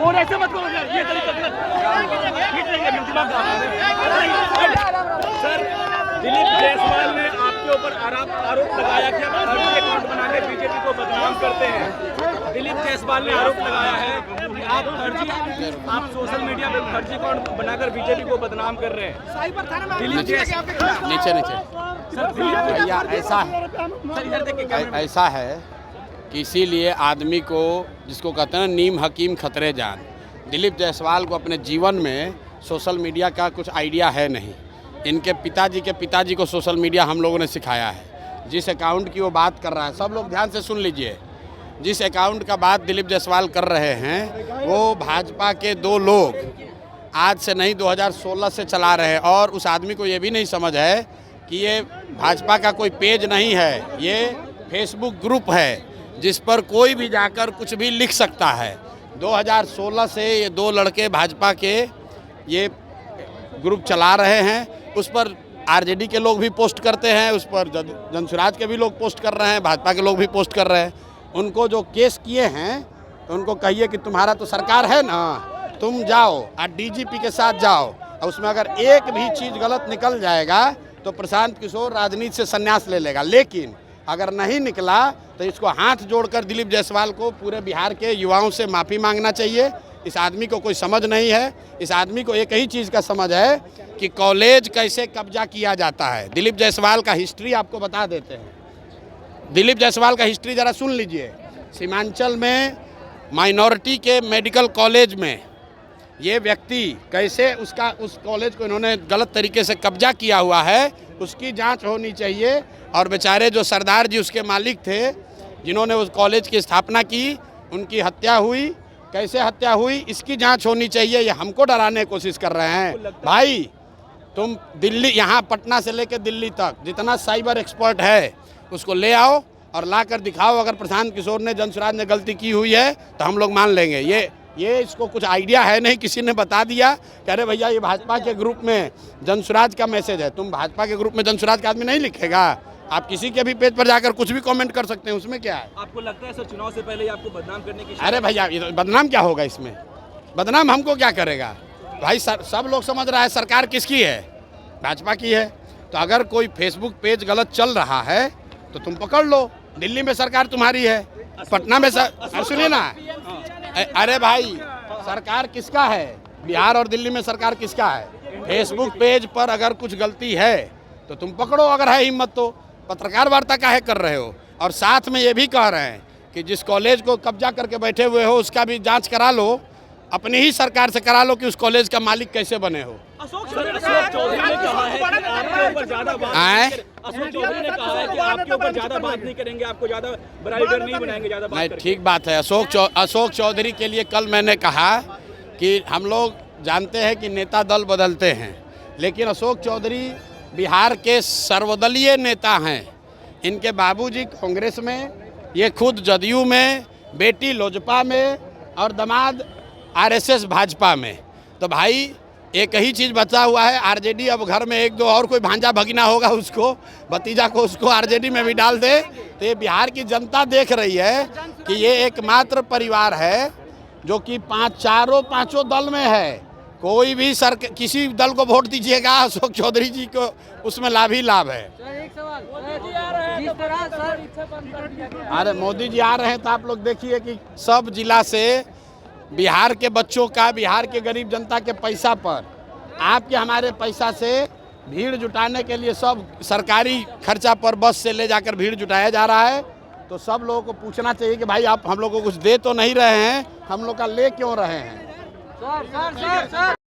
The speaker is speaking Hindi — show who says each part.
Speaker 1: और ऐसे मत करो यार, ये तरीका गलत। सर, दिलीप जायसवाल ने आपके ऊपर आरोप लगाया कि आप फर्जी अकाउंट बना के बीजेपी को बदनाम करते हैं। दिलीप जायसवाल ने आरोप लगाया है कि आप सोशल मीडिया पे फर्जी अकाउंट बनाकर बीजेपी को बदनाम कर रहे हैं। दिलीप
Speaker 2: नीचे भैया ऐसा है कि इसीलिए आदमी को, जिसको कहते हैं ना नीम हकीम खतरे जान, दिलीप जायसवाल को अपने जीवन में सोशल मीडिया का कुछ आइडिया है नहीं। इनके पिताजी को सोशल मीडिया हम लोगों ने सिखाया है। जिस अकाउंट की वो बात कर रहा है, सब लोग ध्यान से सुन लीजिए, जिस अकाउंट का बात दिलीप जायसवाल कर रहे हैं वो भाजपा के 2 लोग आज से नहीं 2016 से चला रहे हैं। और उस आदमी को ये भी नहीं समझ है कि ये भाजपा का कोई पेज नहीं है, ये फेसबुक ग्रुप है जिस पर कोई भी जाकर कुछ भी लिख सकता है। 2016 से ये 2 लड़के भाजपा के ये ग्रुप चला रहे हैं। उस पर आरजेडी के लोग भी पोस्ट करते हैं, उस पर जनसुराज के भी लोग पोस्ट कर रहे हैं, भाजपा के लोग भी पोस्ट कर रहे हैं। उनको जो केस किए हैं तो उनको कहिए कि तुम्हारा तो सरकार है ना, तुम जाओ और डीजीपी के साथ जाओ, और उसमें अगर एक भी चीज़ गलत निकल जाएगा तो प्रशांत किशोर राजनीति से संन्यास ले लेगा। लेकिन अगर नहीं निकला तो इसको हाथ जोड़कर दिलीप जायसवाल को पूरे बिहार के युवाओं से माफ़ी मांगना चाहिए। इस आदमी को कोई समझ नहीं है। इस आदमी को एक ही चीज़ का समझ है कि कॉलेज कैसे कब्जा किया जाता है। दिलीप जायसवाल का हिस्ट्री आपको बता देते हैं। दिलीप जायसवाल का हिस्ट्री ज़रा सुन लीजिए। सीमांचल में माइनॉरिटी के मेडिकल कॉलेज में ये व्यक्ति कैसे उस कॉलेज को इन्होंने गलत तरीके से कब्जा किया हुआ है, उसकी जांच होनी चाहिए। और बेचारे जो सरदार जी उसके मालिक थे, जिन्होंने उस कॉलेज की स्थापना की, उनकी हत्या हुई, कैसे हत्या हुई, इसकी जांच होनी चाहिए। ये हमको डराने की कोशिश कर रहे हैं। भाई तुम दिल्ली, यहाँ पटना से लेकर दिल्ली तक जितना साइबर एक्सपर्ट है उसको ले आओ और ला कर दिखाओ। अगर प्रशांत किशोर ने, जनसुराज ने गलती की हुई है तो हम लोग मान लेंगे। ये इसको कुछ आइडिया है नहीं, किसी ने बता दिया कि अरे भैया ये भाजपा के ग्रुप में जनसुराज का मैसेज है। तुम भाजपा के ग्रुप में जनसुराज का आदमी नहीं लिखेगा। आप किसी के भी पेज पर जाकर कुछ भी कमेंट कर सकते हैं, उसमें क्या है।
Speaker 1: आपको लगता है सर चुनाव से पहले आपको बदनाम करने की?
Speaker 2: अरे भैया बदनाम क्या होगा इसमें? बदनाम हमको क्या करेगा भाई? सब लोग समझ रहा है सरकार किसकी है, भाजपा की है। तो अगर कोई फेसबुक पेज गलत चल रहा है तो तुम पकड़ लो। दिल्ली में सरकार तुम्हारी है, पटना में सुनिए ना। अरे भाई सरकार किसका है? बिहार और दिल्ली में सरकार किसका है? फेसबुक पेज पर अगर कुछ गलती है तो तुम पकड़ो, अगर है हिम्मत तो। पत्रकार वार्ता काहे कर रहे हो? और साथ में ये भी कह रहे हैं कि जिस कॉलेज को कब्जा करके बैठे हुए हो उसका भी जांच करा लो, अपनी ही सरकार से करा लो कि उस कॉलेज का मालिक कैसे बने हो।
Speaker 1: अशोक चौधरी ने कहा है कि आपके ऊपर ज्यादा बात नहीं करेंगे, आपको ज्यादा बराबर नहीं बनाएंगे, ज्यादा बात
Speaker 2: नहीं। ठीक बात है। अशोक चौधरी के लिए कल मैंने कहा कि हम लोग जानते हैं कि नेता दल बदलते हैं, लेकिन अशोक चौधरी बिहार के सर्वदलीय नेता हैं। इनके बाबूजी कांग्रेस में, ये खुद जदयू में, बेटी लोजपा में और दामाद आरएसएस भाजपा में। तो भाई एक ही चीज़ बचा हुआ है, आरजेडी। अब घर में 1-2 और कोई भांजा भगीना होगा, उसको भतीजा को उसको आरजेडी में भी डाल दे। तो ये बिहार की जनता देख रही है कि ये एकमात्र परिवार है जो कि पांचों दल में है। कोई भी किसी दल को वोट दीजिएगा, अशोक चौधरी जी को उसमें लाभ ही लाभ है। अरे मोदी जी आ रहे हैं तो आप लोग देखिए कि सब जिला से बिहार के बच्चों का, बिहार के गरीब जनता के पैसा पर, आपके हमारे पैसा से भीड़ जुटाने के लिए सब सरकारी खर्चा पर बस से ले जाकर भीड़ जुटाया जा रहा है। तो सब लोगों को पूछना चाहिए कि भाई आप हम लोग को कुछ दे तो नहीं रहे हैं, हम लोग का ले क्यों रहे हैं।